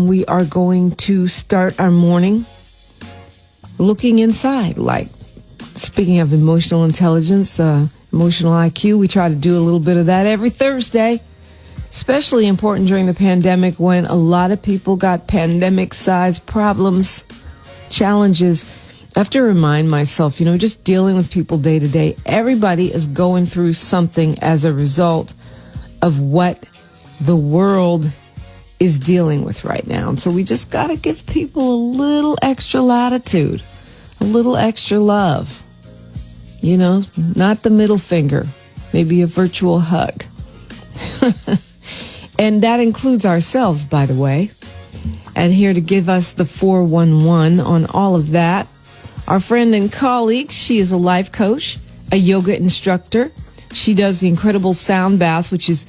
We are going to start our morning looking inside. Like, speaking of emotional intelligence, emotional IQ, we try to do a little bit of that every Thursday. Especially important during the pandemic when a lot of people got pandemic-sized problems, challenges. I have to remind myself, just dealing with people day to day, everybody is going through something as a result of what the world is dealing with right now. And so we just got to give people a little extra latitude, a little extra love. Not the middle finger, maybe a virtual hug. And that includes ourselves, by the way. And here to give us the 411 on all of that, our friend and colleague, she is a life coach, a yoga instructor. She does the incredible sound bath, which is,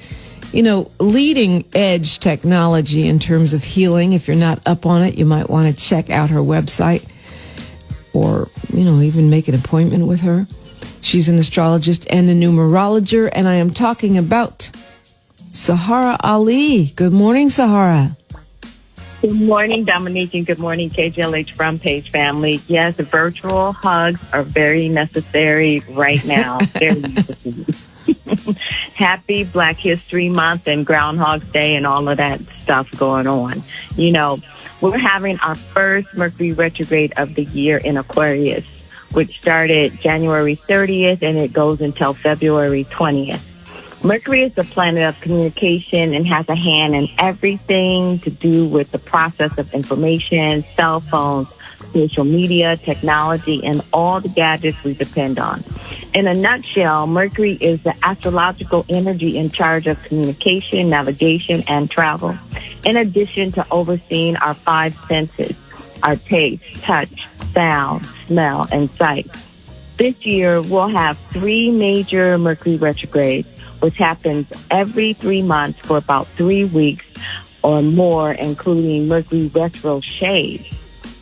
leading edge technology in terms of healing. If you're not up on it, you might want to check out her website or, even make an appointment with her. She's an astrologist and a numerologist, and I am talking about Saharah Ali. Good morning, Saharah. Good morning, Dominique, and good morning, KGLH Front Page family. Yes, virtual hugs are very necessary right now. Very necessary. Happy Black History Month and Groundhog's Day and all of that stuff going on. We're having our first Mercury Retrograde of the year in Aquarius, which started January 30th and it goes until February 20th. Mercury is the planet of communication and has a hand in everything to do with the process of information, cell phones, social media, technology, and all the gadgets we depend on. In a nutshell, Mercury is the astrological energy in charge of communication, navigation, and travel, in addition to overseeing our five senses, our taste, touch, sound, smell, and sight. This year, we'll have 3 major Mercury retrogrades, which happens every 3 months for about 3 weeks or more, including Mercury Retrograde.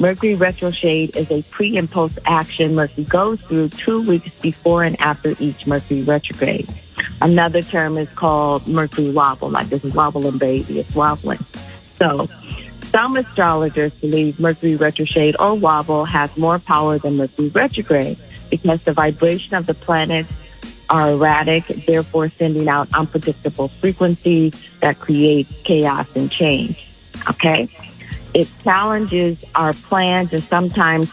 Mercury Retrograde is a pre- and post-action Mercury goes through 2 weeks before and after each Mercury retrograde. Another term is called Mercury wobble, like this is wobbling, baby, it's wobbling. So some astrologers believe Mercury retrograde or wobble has more power than Mercury retrograde because the vibration of the planets are erratic, therefore sending out unpredictable frequencies that create chaos and change. Okay? It challenges our plans and sometimes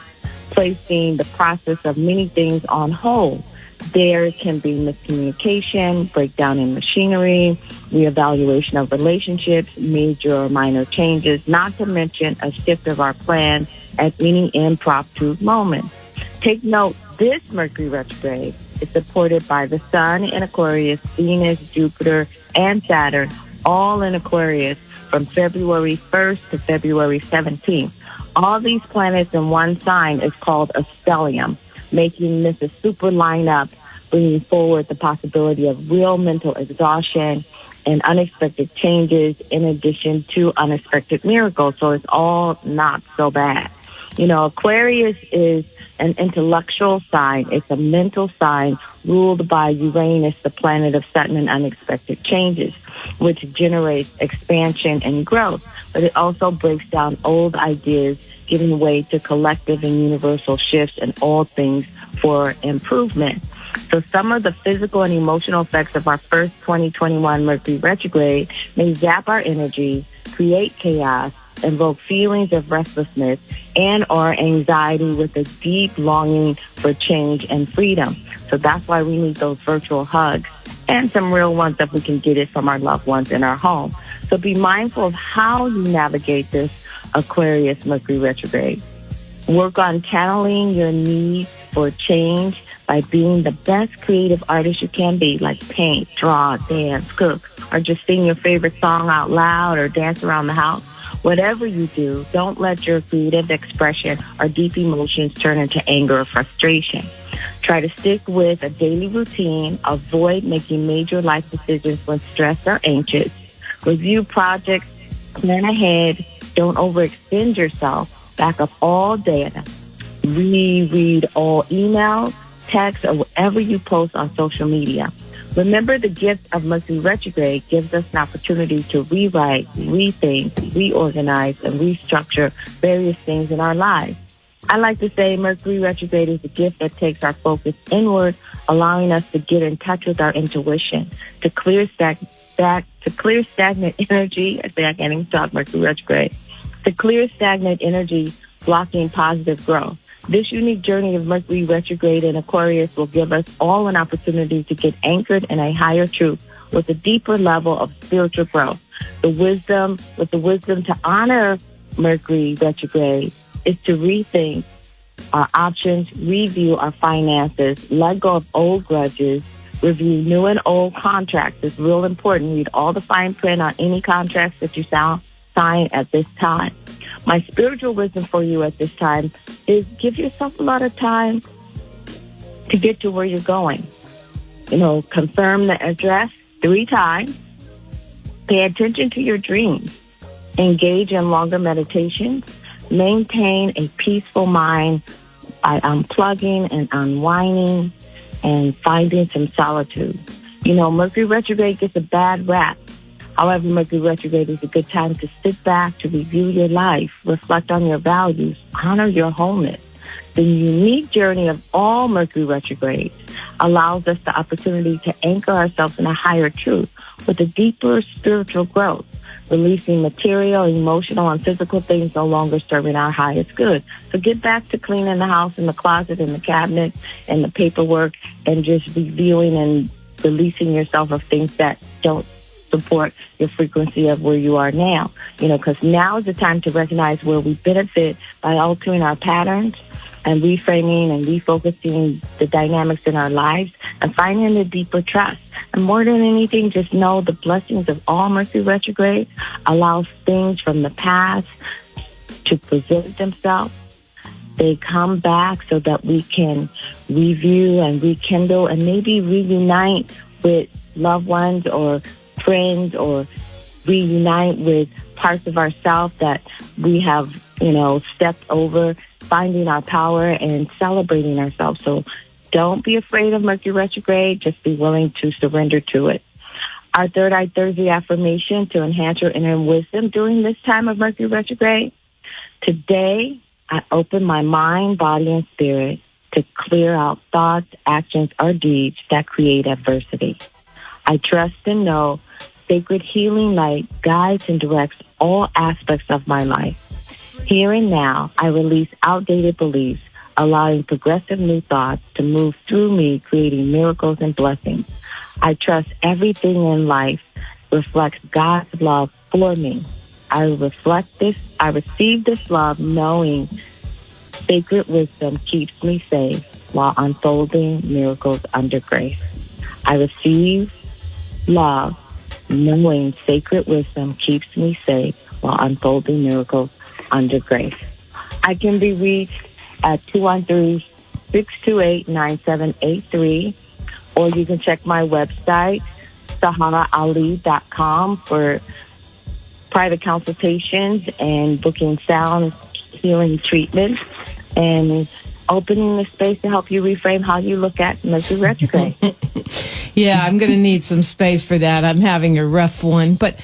placing the process of many things on hold. There can be miscommunication, breakdown in machinery, reevaluation of relationships, major or minor changes, not to mention a shift of our plans at any impromptu moment. Take note, this Mercury retrograde is supported by the Sun in Aquarius, Venus, Jupiter, and Saturn, all in Aquarius from February 1st to February 17th. All these planets in one sign is called a stellium, making this a super lineup, bringing forward the possibility of real mental exhaustion and unexpected changes in addition to unexpected miracles. So it's all not so bad. Aquarius is an intellectual sign. It's a mental sign ruled by Uranus, the planet of sudden and unexpected changes, which generates expansion and growth. But it also breaks down old ideas, giving way to collective and universal shifts in all things for improvement. So some of the physical and emotional effects of our first 2021 Mercury retrograde may zap our energy, create chaos, invoke feelings of restlessness and or anxiety with a deep longing for change and freedom. So that's why we need those virtual hugs and some real ones that we can get it from our loved ones in our home. So be mindful of how you navigate this Aquarius Mercury retrograde. Work on channeling your need for change by being the best creative artist you can be, like paint, draw, dance, cook, or just sing your favorite song out loud or dance around the house. Whatever you do, don't let your creative expression or deep emotions turn into anger or frustration. Try to stick with a daily routine. Avoid making major life decisions when stressed or anxious. Review projects. Plan ahead. Don't overextend yourself. Back up all data. Reread all emails, texts, or whatever you post on social media. Remember, the gift of Mercury retrograde gives us an opportunity to rewrite, rethink, reorganize, and restructure various things in our lives. I like to say Mercury retrograde is a gift that takes our focus inward, allowing us to get in touch with our intuition, to clear stagnant energy. I can't even talk Mercury retrograde. To clear stagnant energy, blocking positive growth. This unique journey of Mercury retrograde in Aquarius will give us all an opportunity to get anchored in a higher truth with a deeper level of spiritual growth. The wisdom to honor Mercury retrograde is to rethink our options, review our finances, let go of old grudges, review new and old contracts. It's real important. Read all the fine print on any contracts that you sign at this time. My spiritual wisdom for you at this time is give yourself a lot of time to get to where you're going. Confirm the address 3 times. Pay attention to your dreams. Engage in longer meditations. Maintain a peaceful mind by unplugging and unwinding and finding some solitude. Mercury retrograde gets a bad rap. However, Mercury retrograde is a good time to sit back, to review your life, reflect on your values, honor your wholeness. The unique journey of all Mercury retrogrades allows us the opportunity to anchor ourselves in a higher truth with a deeper spiritual growth, releasing material, emotional, and physical things no longer serving our highest good. So get back to cleaning the house and the closet and the cabinet and the paperwork and just reviewing and releasing yourself of things that don't support your frequency of where you are now. Because now is the time to recognize where we benefit by altering our patterns and reframing and refocusing the dynamics in our lives and finding a deeper trust. And more than anything, just know the blessings of all Mercury retrograde allows things from the past to present themselves. They come back so that we can review and rekindle and maybe reunite with loved ones or friends, or reunite with parts of ourselves that we have, stepped over, finding our power and celebrating ourselves. So don't be afraid of Mercury retrograde. Just be willing to surrender to it. Our Third Eye Thursday affirmation to enhance your inner wisdom during this time of Mercury retrograde. Today, I open my mind, body, and spirit to clear out thoughts, actions, or deeds that create adversity. I trust and know sacred healing light guides and directs all aspects of my life. Here and now, I release outdated beliefs, allowing progressive new thoughts to move through me, creating miracles and blessings. I trust everything in life reflects God's love for me. I receive this love knowing sacred wisdom keeps me safe while unfolding miracles under grace. I receive love, knowing sacred wisdom keeps me safe while unfolding miracles under grace. I can be reached at 213-628-9783, or you can check my website, SaharahAli.com, for private consultations and booking sound healing treatments and opening the space to help you reframe how you look at Mercury retrograde. Yeah, I'm going to need some space for that. I'm having a rough one. But,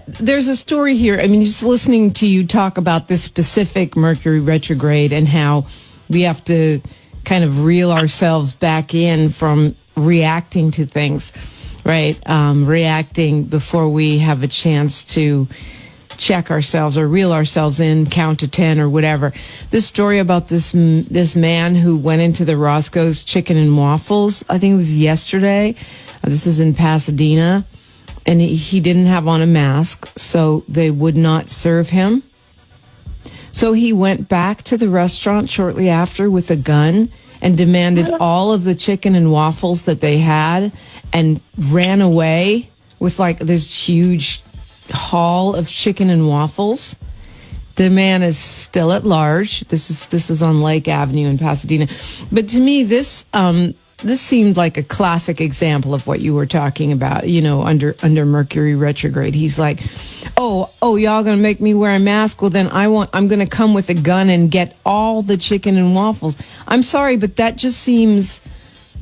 there's a story here. I mean, just listening to you talk about this specific Mercury retrograde and how we have to kind of reel ourselves back in from reacting to things, right? Reacting before we have a chance to check ourselves or reel ourselves in, count to 10 or whatever. This story about this man who went into the Roscoe's Chicken and Waffles, I think it was yesterday. This is in Pasadena. And he didn't have on a mask, so they would not serve him. So he went back to the restaurant shortly after with a gun and demanded all of the chicken and waffles that they had and ran away with like this huge haul of chicken and waffles. The man is still at large. This is on Lake Avenue in Pasadena. But to me, this seemed like a classic example of what you were talking about, under Mercury retrograde. He's like, oh, y'all gonna make me wear a mask? Well, then I'm gonna come with a gun and get all the chicken and waffles. I'm sorry, but that just seems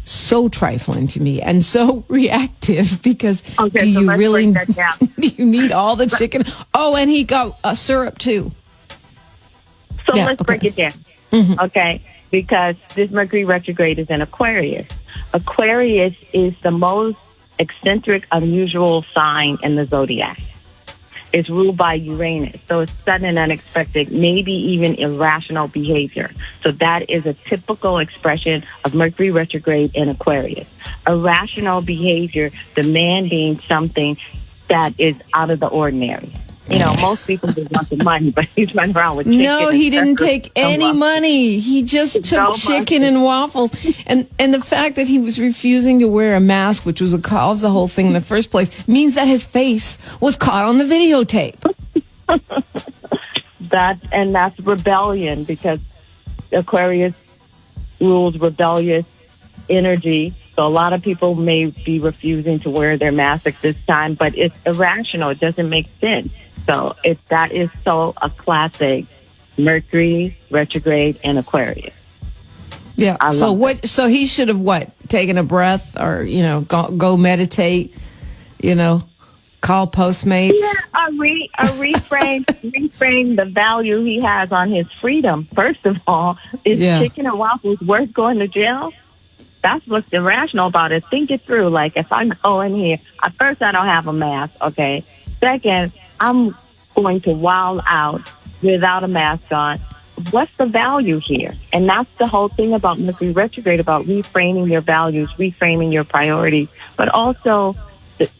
so trifling to me and so reactive because Okay, do so you let's really break that down. do you need all the chicken? Oh, and he got syrup too. So Yeah, let's okay. break it down, okay? Because this Mercury retrograde is in Aquarius. Aquarius is the most eccentric, unusual sign in the zodiac. It's ruled by Uranus, so it's sudden and unexpected, maybe even irrational behavior. So that is a typical expression of Mercury retrograde in Aquarius. Irrational behavior demanding something that is out of the ordinary. You know, most people just want the money, but he's running around with chicken. No, he didn't take any money. He just took No chicken money. and waffles. And the fact that he was refusing to wear a mask, which was a cause of the whole thing in the first place, means that his face was caught on the videotape. That's rebellion, because Aquarius rules rebellious energy. So a lot of people may be refusing to wear their mask at this time, but it's irrational. It doesn't make sense. So that is so a classic Mercury retrograde in Aquarius. Yeah. I So love what? So he should have taken a breath, or go meditate. Call Postmates. Yeah, reframe the value he has on his freedom. First of all, is chicken and waffles worth going to jail? That's what's irrational about it. Think it through. Like, if I go in here, at first I don't have a mask, okay? Second, I'm going to wild out without a mask on. What's the value here? And that's the whole thing about Mercury retrograde, about reframing your values, reframing your priorities, but also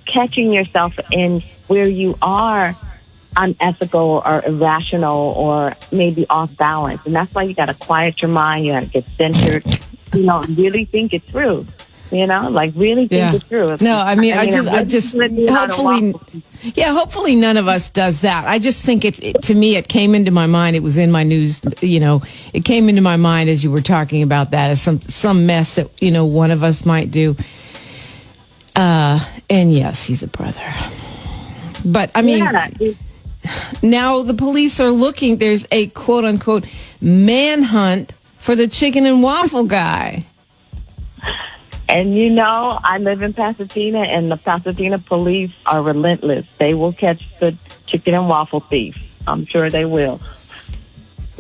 catching yourself in where you are unethical or irrational or maybe off balance. And that's why you got to quiet your mind. You got to get centered, really think it through. Really think it through. No, I just hopefully none of us does that. I just think to me, it came into my mind. It was in my news, it came into my mind as you were talking about that as some mess that, one of us might do. And yes, he's a brother. But I mean, now the police are looking, there's a quote unquote manhunt for the chicken and waffle guy. And I live in Pasadena, and the Pasadena police are relentless. They will catch the chicken and waffle thief. I'm sure they will.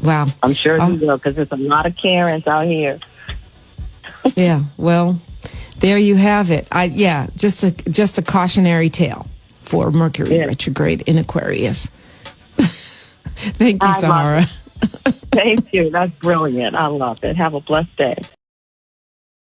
Wow. I'm sure they will, because there's a lot of Karens out here. Yeah, well, there you have it. Just a cautionary tale for Mercury retrograde in Aquarius. Thank you, Saharah. Thank you. That's brilliant. I love it. Have a blessed day.